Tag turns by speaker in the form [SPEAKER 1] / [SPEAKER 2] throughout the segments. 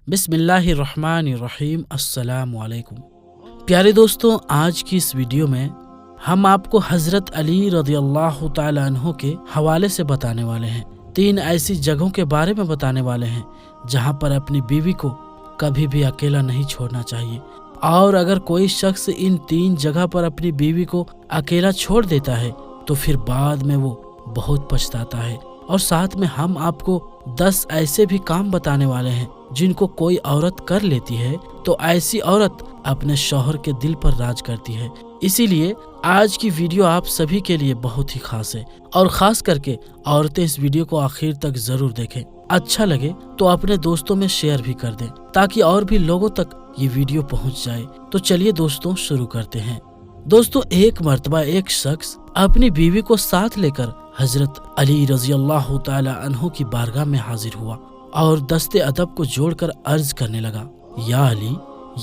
[SPEAKER 1] बिस्मिल्लाहिर्रहमानिर्रहीम। अस्सलामु अलैकुम। प्यारे दोस्तों, आज की इस वीडियो में हम आपको हजरत अली रज़ियल्लाहु ताला अन्हु के हवाले से बताने वाले हैं। 3 ऐसी जगहों के बारे में बताने वाले हैं जहां पर अपनी बीवी को कभी भी अकेला नहीं छोड़ना चाहिए। और अगर कोई शख्स इन 3 जगह पर अपनी बीवी को अकेला छोड़ देता है तो फिर बाद में वो बहुत पछताता है। और साथ में हम आपको 10 ऐसे भी काम बताने वाले हैं जिनको कोई औरत कर लेती है तो ऐसी औरत अपने शौहर के दिल पर राज करती है। इसीलिए आज की वीडियो आप सभी के लिए बहुत ही खास है और खास करके औरतें इस वीडियो को आखिर तक जरूर देखें। अच्छा लगे तो अपने दोस्तों में शेयर भी कर दें ताकि और भी लोगों तक ये वीडियो पहुंच जाए। तो चलिए दोस्तों शुरू करते हैं। दोस्तों, एक मर्तबा एक शख्स अपनी बीवी को साथ लेकर हजरत अली रज़ियल्लाहु ताला अन्हु की बारगाह में हाजिर हुआ और दस्ते अदब को जोड़कर अर्ज करने लगा, या अली,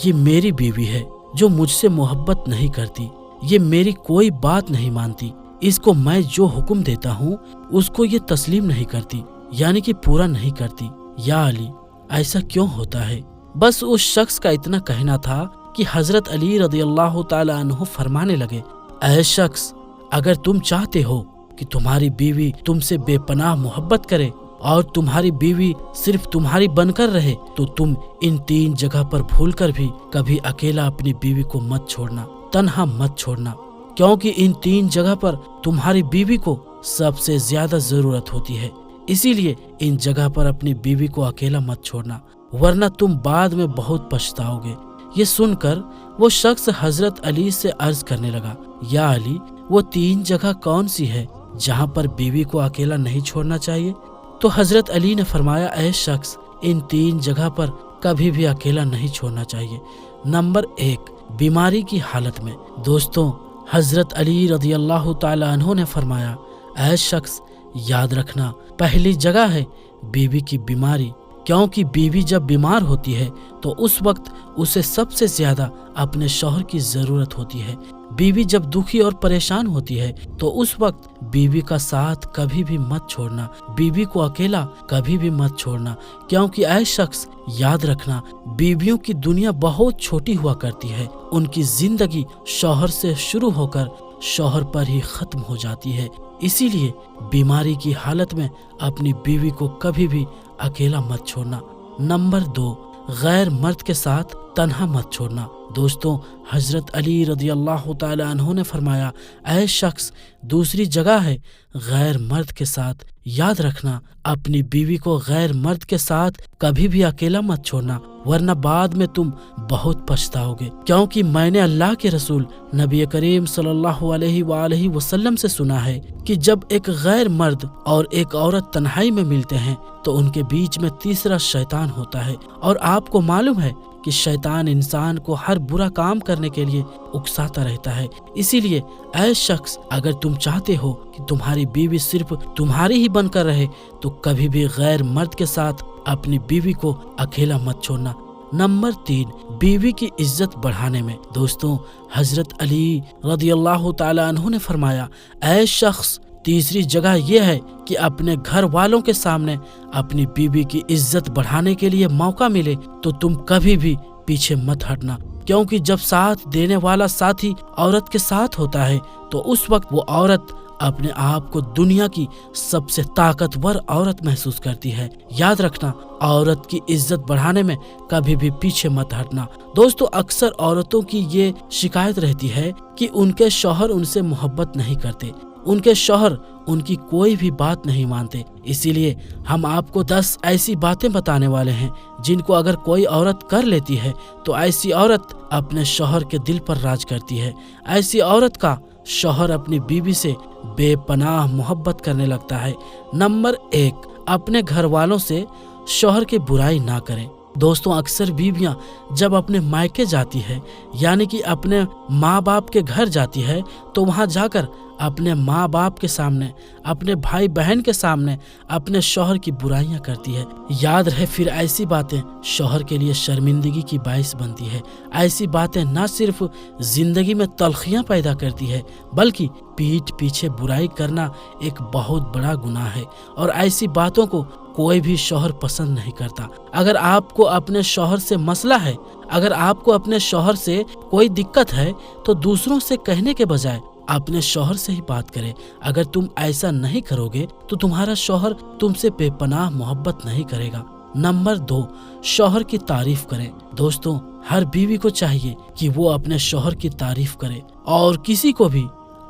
[SPEAKER 1] ये मेरी बीवी है जो मुझसे मोहब्बत नहीं करती, ये मेरी कोई बात नहीं मानती, इसको मैं जो हुक्म देता हूँ उसको ये तस्लीम नहीं करती, यानी कि पूरा नहीं करती। या अली, ऐसा क्यों होता है? बस उस शख्स का इतना कहना था कि हजरत अली रज़ियल्लाहु ताला अन्हु फरमाने लगे, ऐ शख्स, अगर तुम चाहते हो कि तुम्हारी बीवी तुमसे बेपनाह मोहब्बत करे और तुम्हारी बीवी सिर्फ तुम्हारी बनकर रहे तो तुम इन 3 जगह पर भूलकर भी कभी अकेला अपनी बीवी को मत छोड़ना, तन्हा मत छोड़ना, क्योंकि इन 3 जगह पर तुम्हारी बीवी को सबसे ज्यादा जरूरत होती है। इसीलिए इन जगह पर अपनी बीवी को अकेला मत छोड़ना, वरना तुम बाद में बहुत पछताओगे। ये सुनकर वो शख्स हजरत अली से अर्ज करने लगा, या अली, वो 3 जगह कौन सी है जहाँ पर बीवी को अकेला नहीं छोड़ना चाहिए? तो हजरत अली ने फरमाया, ऐ शख्स, इन 3 जगह पर कभी भी अकेला नहीं छोड़ना चाहिए। नंबर 1, बीमारी की हालत में। दोस्तों, हजरत अली रज़ियल्लाहु ताला अन्हु ने फरमाया, ऐ शख्स, याद रखना, पहली जगह है बीवी की बीमारी, क्योंकि बीवी जब बीमार होती है तो उस वक्त उसे सबसे ज्यादा अपने शौहर की जरूरत होती है। बीवी जब दुखी और परेशान होती है तो उस वक्त बीवी का साथ कभी भी मत छोड़ना, बीवी को अकेला कभी भी मत छोड़ना, क्योंकि ऐ शख्स, याद रखना, बीवियों की दुनिया बहुत छोटी हुआ करती है। उनकी जिंदगी शौहर से शुरू होकर शौहर पर ही खत्म हो जाती है। इसीलिए बीमारी की हालत में अपनी बीवी को कभी भी अकेला मत छोड़ना। नंबर 2, गैर मर्द के साथ तन्हा मत छोड़ना। दोस्तों, हजरत अली रज़ियल्लाहु ताला अन्हु ने फरमाया, ऐ शख्स, दूसरी जगह है गैर मर्द के साथ। याद रखना, अपनी बीवी को गैर मर्द के साथ कभी भी अकेला मत छोड़ना, वरना बाद में तुम बहुत पछताओगे। क्योंकि मैंने अल्लाह के रसूल नबी करीम सल्लल्लाहु अलैहि वसल्लम से सुना है कि जब एक गैर मर्द और एक औरत तन्हाई में मिलते हैं तो उनके बीच में तीसरा शैतान होता है। और आपको मालूम है कि शैतान इंसान को हर बुरा काम करने के लिए उकसाता रहता है। इसीलिए ऐ शख्स, अगर तुम चाहते हो कि तुम्हारी बीवी सिर्फ तुम्हारी ही बनकर रहे तो कभी भी गैर मर्द के साथ अपनी बीवी को अकेला मत छोड़ना। नंबर 3, बीवी की इज्जत बढ़ाने में। दोस्तों, हजरत अली रज़ियल्लाहु ताला अन्हु ने फरमाया, ऐ शख्स, तीसरी जगह यह है कि अपने घर वालों के सामने अपनी बीवी की इज्जत बढ़ाने के लिए मौका मिले तो तुम कभी भी पीछे मत हटना, क्योंकि जब साथ देने वाला साथी औरत के साथ होता है तो उस वक्त वो औरत अपने आप को दुनिया की सबसे ताकतवर औरत महसूस करती है। याद रखना, औरत की इज्जत बढ़ाने में कभी भी पीछे मत हटना। दोस्तों, अक्सर औरतों की ये शिकायत रहती है कि उनके शौहर उनसे मोहब्बत नहीं करते, उनके शौहर उनकी कोई भी बात नहीं मानते। इसीलिए हम आपको 10 ऐसी बातें बताने वाले हैं जिनको अगर कोई औरत कर लेती है तो ऐसी औरत अपने शौहर के दिल पर राज करती है। ऐसी औरत का शौहर अपनी बीवी से बेपनाह मोहब्बत करने लगता है। नंबर 1, अपने घर वालों से शौहर की बुराई ना करें। दोस्तों, अक्सर बीवियां जब अपने मायके जाती है, यानी कि अपने माँ बाप के घर जाती है, तो वहां जाकर अपने माँ बाप के सामने, अपने भाई बहन के सामने अपने शौहर की बुराइयां करती है। याद रहे, फिर ऐसी बातें शौहर के लिए शर्मिंदगी की बाइस बनती है। ऐसी बातें न सिर्फ जिंदगी में तलखियां पैदा करती है, बल्कि पीठ पीछे बुराई करना एक बहुत बड़ा गुनाह है, और ऐसी बातों को कोई भी शौहर पसंद नहीं करता। अगर आपको अपने शौहर से मसला है, अगर आपको अपने शौहर से कोई दिक्कत है, तो दूसरों से कहने के बजाय अपने शौहर से ही बात करें। अगर तुम ऐसा नहीं करोगे तो तुम्हारा शौहर तुमसे बेपनाह मोहब्बत नहीं करेगा। नंबर 2, शौहर की तारीफ करें। दोस्तों, हर बीवी को चाहिए कि वो अपने शौहर की तारीफ करे और किसी को भी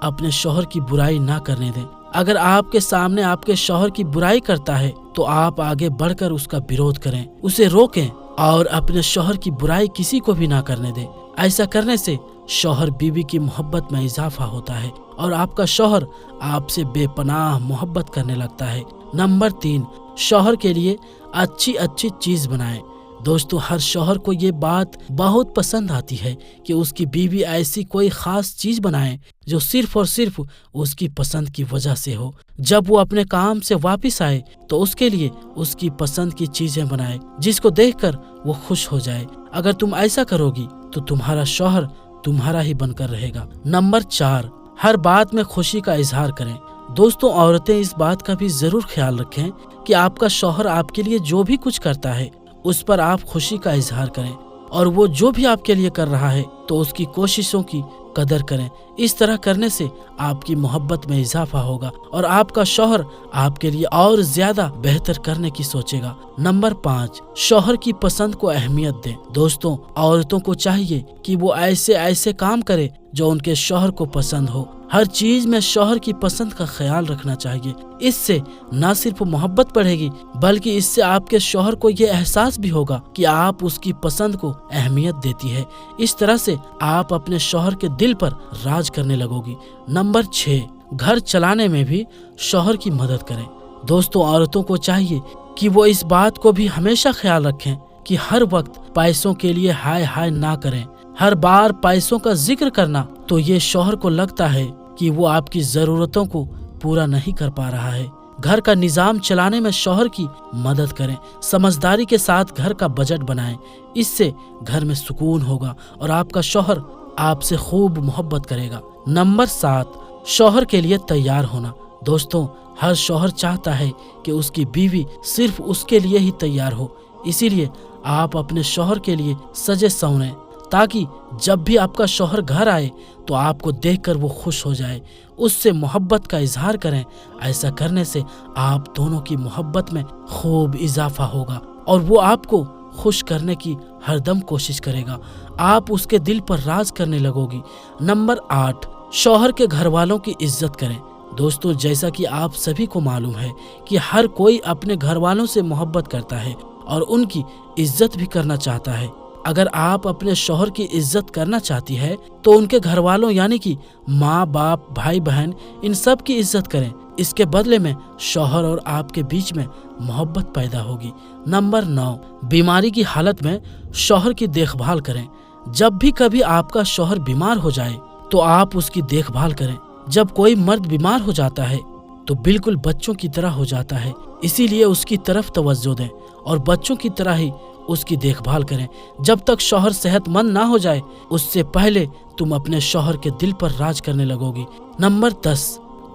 [SPEAKER 1] अपने शौहर की बुराई ना करने दें। अगर आपके सामने आपके शौहर की बुराई करता है तो आप आगे बढ़कर उसका विरोध करें, उसे रोकें और अपने शौहर की बुराई किसी को भी ना करने दें। ऐसा करने से शौहर बीवी की मोहब्बत में इजाफा होता है और आपका शौहर आपसे बेपनाह मोहब्बत करने लगता है। नंबर 3, शौहर के लिए अच्छी अच्छी चीज बनाएं। दोस्तों, हर शौहर को ये बात बहुत पसंद आती है कि उसकी बीवी ऐसी कोई खास चीज बनाए जो सिर्फ और सिर्फ उसकी पसंद की वजह से हो। जब वो अपने काम से वापस आए तो उसके लिए उसकी पसंद की चीजें बनाए जिसको देखकर वो खुश हो जाए। अगर तुम ऐसा करोगी तो तुम्हारा शौहर तुम्हारा ही बनकर रहेगा। नंबर 4, हर बात में खुशी का इजहार करें। दोस्तों, औरतें इस बात का भी जरूर ख्याल रखें कि आपका शौहर आपके लिए जो भी कुछ करता है उस पर आप खुशी का इजहार करें, और वो जो भी आपके लिए कर रहा है तो उसकी कोशिशों की कदर करें। इस तरह करने से आपकी मोहब्बत में इजाफा होगा और आपका शौहर आपके लिए और ज्यादा बेहतर करने की सोचेगा। नंबर 5, शौहर की पसंद को अहमियत दें। दोस्तों, औरतों को चाहिए कि वो ऐसे ऐसे काम करे जो उनके शौहर को पसंद हो। हर चीज में शौहर की पसंद का ख्याल रखना चाहिए। इससे न सिर्फ मोहब्बत बढ़ेगी बल्कि इससे आपके शौहर को ये एहसास भी होगा कि आप उसकी पसंद को अहमियत देती है। इस तरह से आप अपने शौहर के दिल पर राज करने लगोगी। नंबर 6, घर चलाने में भी शौहर की मदद करें। दोस्तों, औरतों को चाहिए कि वो इस बात को भी हमेशा ख्याल रखें कि हर वक्त पैसों के लिए हाय हाय ना करें। हर बार पैसों का जिक्र करना तो ये शौहर को लगता है कि वो आपकी जरूरतों को पूरा नहीं कर पा रहा है। घर का निजाम चलाने में शौहर की मदद करें। समझदारी के साथ घर का बजट बनाएं। इससे घर में सुकून होगा और आपका शौहर आपसे खूब मोहब्बत करेगा। नंबर 7, शौहर के लिए तैयार होना। दोस्तों, हर शौहर चाहता है कि उसकी बीवी सिर्फ उसके लिए ही तैयार हो। इसीलिए आप अपने शौहर के लिए सजे संवरें ताकि जब भी आपका शौहर घर आए तो आपको देखकर वो खुश हो जाए, उससे मोहब्बत का इजहार करें। ऐसा करने से आप दोनों की मोहब्बत में खूब इजाफा होगा और वो आपको खुश करने की हरदम कोशिश करेगा। आप उसके दिल पर राज करने लगोगी। नंबर 8, शौहर के घर वालों की इज्जत करें। दोस्तों, जैसा कि आप सभी को मालूम है कि हर कोई अपने घर वालों से मोहब्बत करता है और उनकी इज्जत भी करना चाहता है। अगर आप अपने शौहर की इज्जत करना चाहती है तो उनके घर वालों यानी कि माँ बाप, भाई बहन, इन सब की इज्जत करें। इसके बदले में शौहर और आपके बीच में मोहब्बत पैदा होगी। नंबर 9, बीमारी की हालत में शौहर की देखभाल करें। जब भी कभी आपका शौहर बीमार हो जाए तो आप उसकी देखभाल करें। जब कोई मर्द बीमार हो जाता है तो बिल्कुल बच्चों की तरह हो जाता है, इसीलिए उसकी तरफ तवज्जो दें और बच्चों की तरह ही उसकी देखभाल करें। जब तक शौहर सेहतमंद ना हो जाए उससे पहले तुम अपने शौहर के दिल पर राज करने लगोगी। नंबर 10,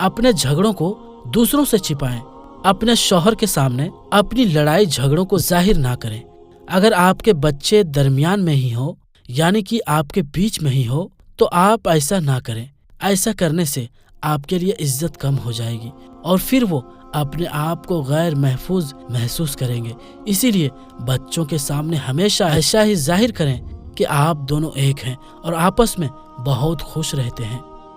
[SPEAKER 1] अपने झगड़ों को दूसरों से छिपाएं। अपने शौहर के सामने अपनी लड़ाई झगड़ों को जाहिर ना करें। अगर आपके बच्चे दरमियान में ही हो यानी कि आपके बीच में ही हो तो आप ऐसा ना करें। ऐसा करने से आपके लिए इज्जत कम हो जाएगी और फिर वो अपने आप को गैर महफूज महसूस करेंगे। इसीलिए बच्चों के सामने हमेशा ऐसा ही जाहिर करें कि आप दोनों एक हैं और आपस में बहुत खुश रहते हैं।